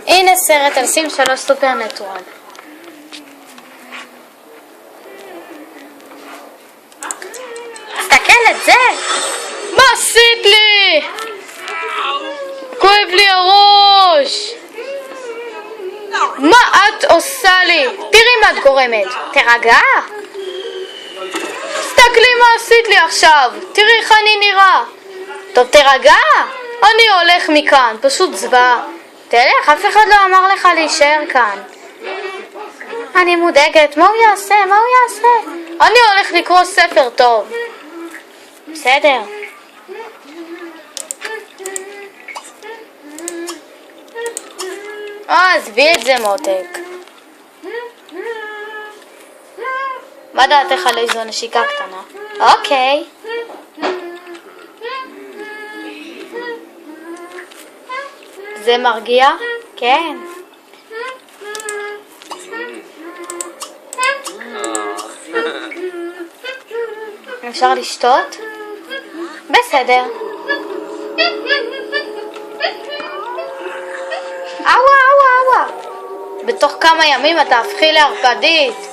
הנה סרט על סים 3 סופרנטורל. תסתכל את זה! מה עשית לי? כואב לי הראש! מה את עושה לי? תראי מה את גורמת. תרגע! תסתכלי מה עשית לי עכשיו. תראי איך אני נראה. טוב, תרגע! אני הולך מכאן, פשוט זוועה. תלך, אף אחד לא אמר לך להישאר כאן. אני מודאגת, מה הוא יעשה? מה הוא יעשה? אני הולך לקרוא ספר טוב. בסדר. עזבי את זה מותק. מה דעתך על איזו נשיקה קטנה? אוקיי. זה מרגיע? כן. אפשר לשתות? בסדר. אווה. בתוך כמה ימים אתה הפכי לערפדית.